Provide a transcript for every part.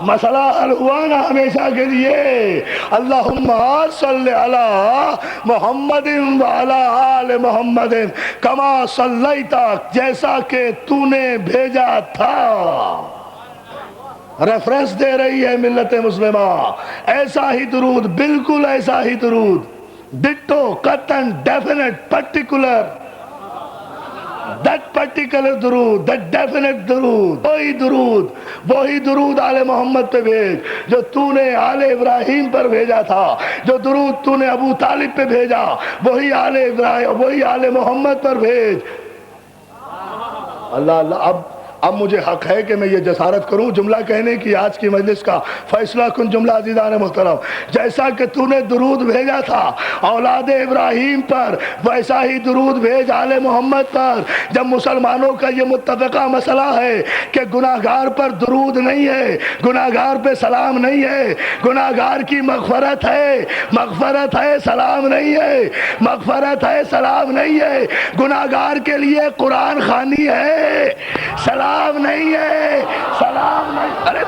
مسئلہ حل ہوا نا ہمیشہ کے لیے. اللہم صلی علی محمد وعلی آل محمد کما صلیت، جیسا کہ تو نے بھیجا تھا. ریفرنس دے رہی ہے ملت مسلمہ. ایسا ہی درود، بالکل ایسا ہی درود، ڈٹو، قطعاً، ڈیفینٹ، پرٹیکولر، that particular درود، that definite درود، وہی درود آل محمد پہ بھیج جو تو نے آل ابراہیم پر بھیجا تھا. جو درود تو نے ابو طالب پہ بھیجا وہی آل محمد پر بھیج. اللہ اللہ. اب مجھے حق ہے کہ میں یہ جسارت کروں جملہ کہنے کی. آج کی مجلس کا فیصلہ کن جملہ عزیزان محترم. جیسا کہ تو نے درود بھیجا تھا اولاد ابراہیم پر، ویسا ہی درود بھیج آل محمد پر. جب مسلمانوں کا یہ متفقہ مسئلہ ہے کہ گناہگار پر درود نہیں ہے، گناہگار پہ سلام نہیں ہے، گناہگار کی مغفرت ہے، مغفرت ہے، سلام نہیں ہے، مغفرت ہے، سلام نہیں ہے. گناہگار کے لیے قرآن خوانی ہے، سلام نہیں ہے، سلام نہیں. ارے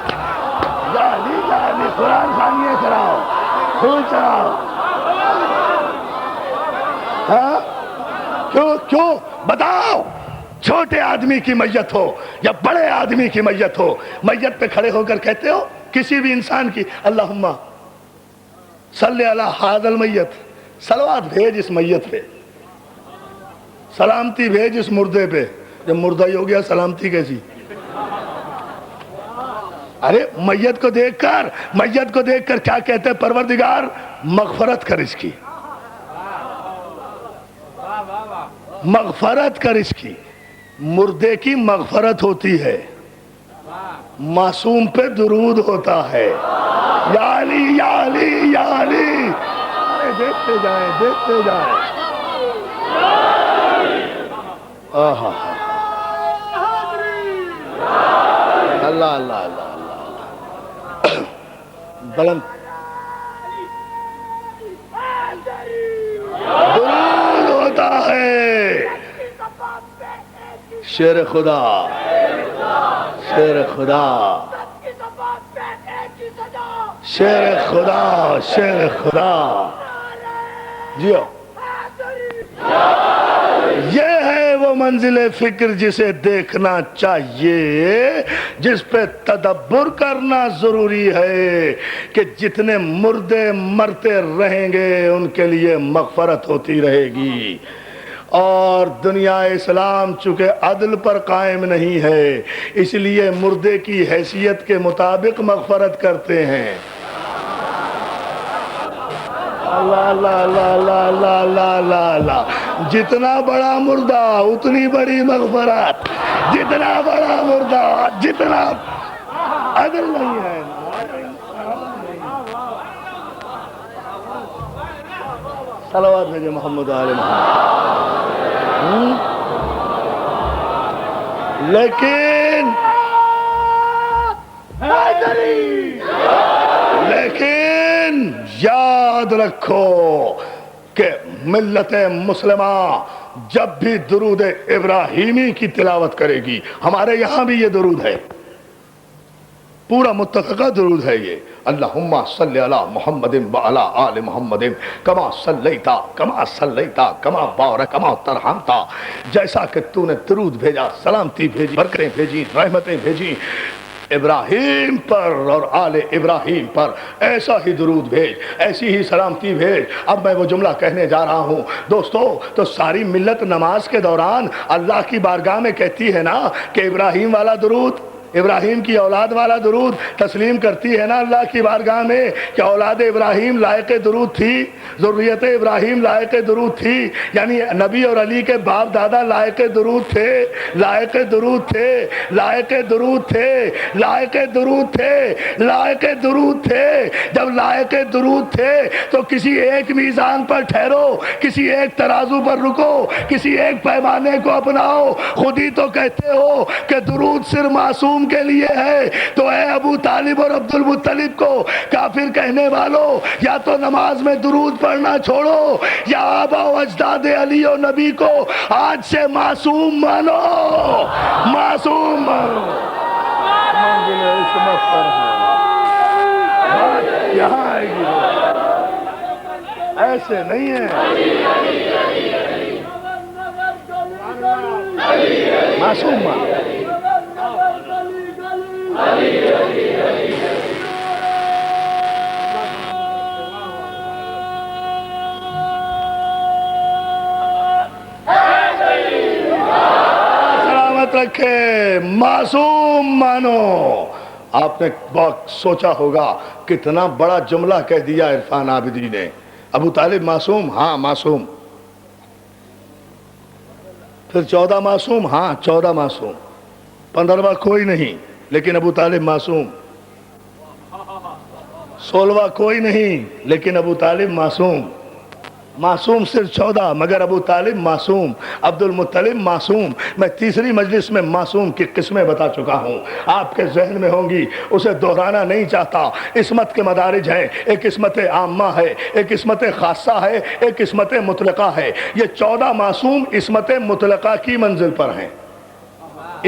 جالی قرآن خوانی ہے، چلاؤ پھول چلاؤ. ہاں کیوں بتاؤ. چھوٹے آدمی کی میت ہو یا بڑے آدمی کی میت ہو، میت پہ کھڑے ہو کر کہتے ہو کسی بھی انسان کی اللہم صلی علی ھذا المیت، صلوات بھیج اس میت پہ، سلامتی بھیج اس مردے پہ. جب مردہ ہی ہو گیا سلامتی کیسی؟ ارے میت کو دیکھ کر کیا کہتے ہیں؟ پروردگار مغفرت کر اس کی، مغفرت کر اس کی. مردے کی مغفرت ہوتی ہے، معصوم پہ درود ہوتا ہے. یا علی یا علی یا علی. ارے دیکھتے جائیں. آہا اللہ اللہ اللہ اللہ. بلند درود ہوتا ہے. شیر خدا، شیر خدا، شیر خدا، شیر خدا. جیو. یہ ہے وہ منزل فکر جسے دیکھنا چاہیے، جس پہ تدبر کرنا ضروری ہے کہ جتنے مردے مرتے رہیں گے ان کے لیے مغفرت ہوتی رہے گی. اور دنیا اسلام چونکہ عدل پر قائم نہیں ہے اس لیے مردے کی حیثیت کے مطابق مغفرت کرتے ہیں. اللہ اللہ اللہ اللہ اللہ اللہ اللہ اللہ. جتنا بڑا مردہ اتنی بڑی مغفرت، جتنا بڑا مردہ جتنا عدل نہیں ہے. صلوات بھیجے محمد آل محمد. لیکن یاد رکھو کہ ملت مسلمہ جب بھی درود ابراہیمی کی تلاوت کرے گی، ہمارے یہاں بھی یہ درود ہے، پورا متفقہ درود ہے یہ. اللہم صلی علی محمد وعلی آل محمد کما صلیتا کما بارک کما ترحمتا. جیسا کہ تو نے درود بھیجا، سلامتی بھیجی، برکتیں بھیجی، رحمتیں بھیجی ابراہیم پر اور آل ابراہیم پر، ایسا ہی درود بھیج، ایسی ہی سلامتی بھیج. اب میں وہ جملہ کہنے جا رہا ہوں دوستو. تو ساری ملت نماز کے دوران اللہ کی بارگاہ میں کہتی ہے نا کہ ابراہیم والا درود، ابراہیم کی اولاد والا درود تسلیم کرتی ہے نا اللہ کی بارگاہ میں کہ اولاد ابراہیم لائق درود تھی، ذریت ابراہیم لائق درود تھی. یعنی نبی اور علی کے باپ دادا لائق درود تھے، لائق درود تھے، لائق درود تھے، لائق درود تھے، لائق درود تھے. جب لائق درود تھے تو کسی ایک میزان پر ٹھہرو، کسی ایک ترازو پر رکو، کسی ایک پیمانے کو اپناؤ. خود ہی تو کہتے ہو کہ درود صرف معصوم کے لیے ہے. تو اے ابو طالب اور عبد المطلب کو کافر کہنے والوں، یا تو نماز میں درود پڑھنا چھوڑو یا آبا و اجداد علی و نبی کو آج سے معصوم مانو، معصوم مانو. منزل عصمت پر ہے. ایسے نہیں ہے. معصوم مانو. سلامت رکھے. معصوم مانو. آپ نے بہت سوچا ہوگا کتنا بڑا جملہ کہہ دیا عرفان عابدی نے. ابو طالب معصوم؟ ہاں معصوم. پھر 14 معصوم؟ ہاں 14 معصوم. 15واں کوئی نہیں لیکن ابو طالب معصوم. 16واں کوئی نہیں لیکن ابو طالب معصوم. معصوم صرف 14 مگر ابو طالب معصوم. عبد المطلب معصوم. میں تیسری مجلس میں معصوم کی قسمیں بتا چکا ہوں، آپ کے ذہن میں ہوں گی، اسے دہرانا نہیں چاہتا. عصمت کے مدارج ہیں، ایک عصمت عامہ ہے، ایک عصمت خاصہ ہے، ایک عصمت مطلقہ ہے. یہ 14 معصوم عصمت مطلقہ کی منزل پر ہیں.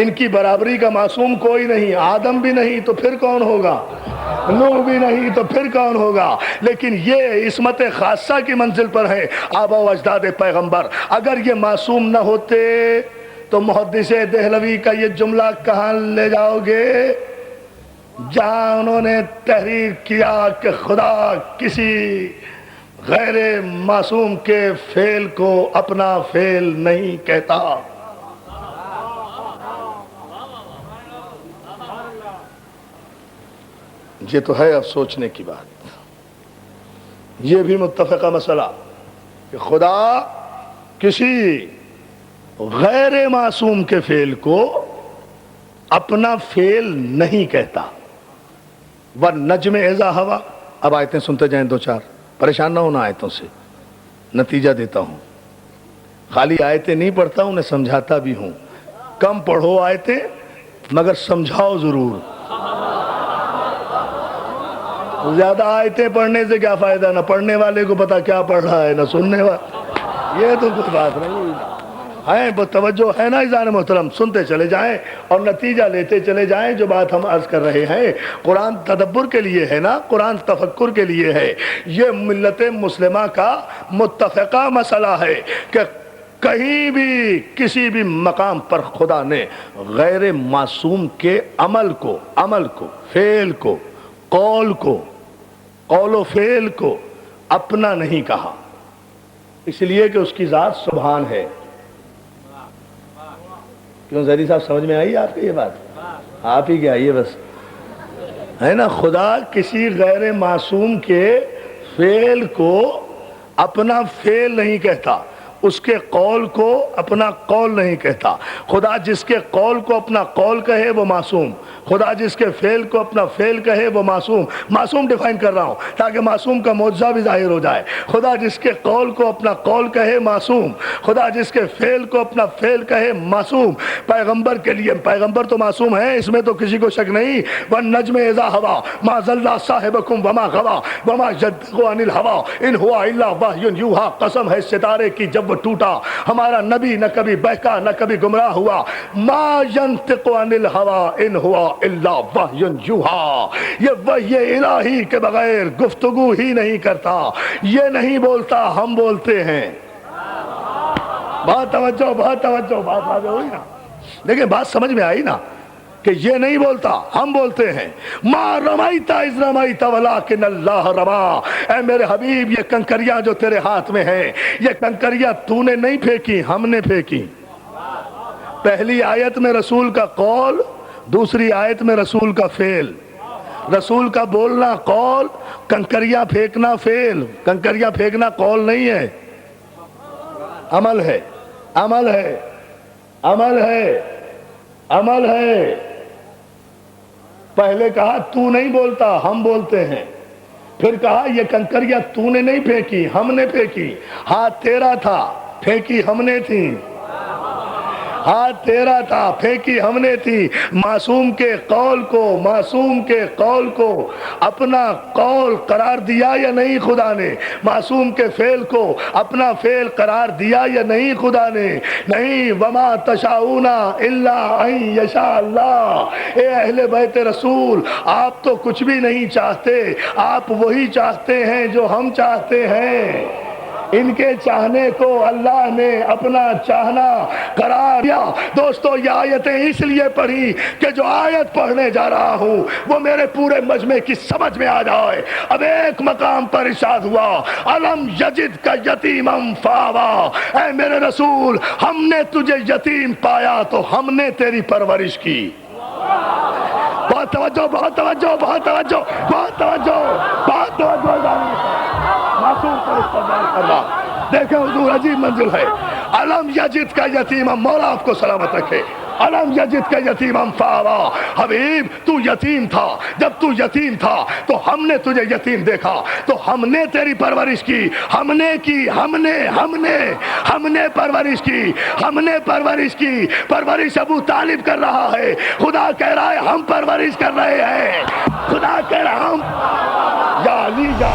ان کی برابری کا معصوم کوئی نہیں. آدم بھی نہیں تو پھر کون ہوگا؟ نوح بھی نہیں تو پھر کون ہوگا؟ لیکن یہ عصمت خاصہ کی منزل پر ہے آبا و اجداد پیغمبر. اگر یہ معصوم نہ ہوتے تو محدث دہلوی کا یہ جملہ کہاں لے جاؤ گے جہاں انہوں نے تحریر کیا کہ خدا کسی غیر معصوم کے فعل کو اپنا فعل نہیں کہتا. یہ تو ہے اب سوچنے کی بات. یہ بھی متفقہ مسئلہ کہ خدا کسی غیر معصوم کے فعل کو اپنا فعل نہیں کہتا. وَالنَّجْمِ إِذَا هَوَىٰ. اب آیتیں سنتے جائیں دو چار، پریشان نہ ہونا آیتوں سے، نتیجہ دیتا ہوں. خالی آیتیں نہیں پڑھتا، انہیں سمجھاتا بھی ہوں. کم پڑھو آیتیں مگر سمجھاؤ ضرور. زیادہ آیتیں پڑھنے سے کیا فائدہ؟ نہ پڑھنے والے کو پتا کیا پڑھ رہا ہے، نہ سننے والے. یہ تو کچھ بات نہیں ہے. توجہ ہے نا عزیزان محترم؟ سنتے چلے جائیں اور نتیجہ لیتے چلے جائیں. جو بات ہم عرض کر رہے ہیں قرآن تدبر کے لیے ہے نا، قرآن تفکر کے لیے ہے. یہ ملت مسلمہ کا متفقہ مسئلہ ہے کہ کہیں بھی کسی بھی مقام پر خدا نے غیر معصوم کے عمل کو، فعل کو، قول و فعل کو اپنا نہیں کہا. اس لیے کہ اس کی ذات سبحان ہے. کیوں زہری صاحب سمجھ میں آئی آپ کو یہ بات؟ آپ ہی کیا آئیے بس، ہے نا. خدا کسی غیر معصوم کے فعل کو اپنا فعل نہیں کہتا، اس کے قول کو اپنا قول نہیں کہتا. خدا جس کے قول کو اپنا قول کہے وہ معصوم، خدا جس کے فعل کو اپنا فعل کہے وہ معصوم. معصوم ڈیفائن کر رہا ہوں تاکہ معصوم کا معجزہ بھی ظاہر ہو جائے. خدا جس کے قول کو اپنا قول کہے معصوم، خدا جس کے فعل کو اپنا فعل کہے معصوم. پیغمبر کے لیے، پیغمبر تو معصوم ہیں، اس میں تو کسی کو شک نہیں. وَالنَّجْمِ إِذَا هَوَىٰ مَا ضَلَّ صَاحِبُكُمْ وَمَا غَوَىٰ وَمَا يَنطِقُ عَنِ الْهَوَىٰ إِنْ هُوَ إِلَّا وَحْيٌ يُوحَىٰ. قسم ہے ستارے کی جب وہ ٹوٹا، ہمارا نبی نہ کبھی بہکا نہ کبھی گمراہ ہوا. ما ينطق عن الهوى ان هو الا وحی یوحی. یہ وحی الہی کے بغیر گفتگو ہی نہیں کرتا. یہ نہیں بولتا، ہم بولتے ہیں. بات توجہ، بات واضح ہوئی نا؟ لیکن بات سمجھ میں آئی نا کہ یہ نہیں بولتا، ہم بولتے ہیں. ما رمیت اذ رمیت ولکن اللہ رما. اے میرے حبیب، یہ کنکریاں جو تیرے ہاتھ میں ہیں، یہ کنکریاں تو نے نہیں پھینکی، ہم نے پھینکی. پہلی آیت میں رسول کا قول، دوسری آیت میں رسول کا فعل. رسول کا بولنا قول، کنکریاں پھینکنا فعل. کنکریاں پھینکنا قول نہیں ہے، عمل ہے. عمل ہے، عمل ہے، عمل ہے. پہلے کہا تو نہیں بولتا، ہم بولتے ہیں. پھر کہا یہ کنکریاں تو نے نہیں پھینکی، ہم نے پھینکی. ہاتھ تیرا تھا، پھینکی ہم نے تھی. ہاتھ تیرا تھا، پھینکی ہم نے تھی. معصوم کے قول کو، معصوم کے قول کو اپنا قول قرار دیا یا نہیں خدا نے؟ معصوم کے فعل کو اپنا فعل قرار دیا یا نہیں خدا نے؟ نہیں. وما تشاؤون الا ان یشاء اللہ. اے اہل بیت رسول، آپ تو کچھ بھی نہیں چاہتے، آپ وہی چاہتے ہیں جو ہم چاہتے ہیں. ان کے چاہنے کو اللہ نے اپنا چاہنا قرار دیا۔ دوستو یہ آیتیں اس لیے پڑھی کہ جو آیت پڑھنے جا رہا ہوں وہ میرے پورے مجمع کی سمجھ میں آ جائے۔ اب ایک مقام پر ارشاد ہوا الم یجد کا یتیمم فآوا، اے میرے رسول ہم نے تجھے یتیم پایا تو ہم نے تیری پرورش کی۔ بہت توجہ بہت توجہ بہت توجہ بہت توجہ بہت توجہ، معصوم پر استدلال کرنا۔ دیکھیں حضور عجیب منزل ہے۔ الم یجد کا یتیما، مولا آپ کو سلامت رکھے، الم یجد کا یتیمم فآوا، حبیب تو یتیم تھا، جب تو یتیم تھا تو ہم نے تجھے یتیم دیکھا تو ہم نے تیری پرورش کی، ہم نے پرورش کی، ہم نے پرورش کی۔ پرورش ابو طالب کر رہا ہے، خدا کہہ رہا ہے ہم پرورش کر رہے ہیں، خدا کہہ رہا ہم یا علی یا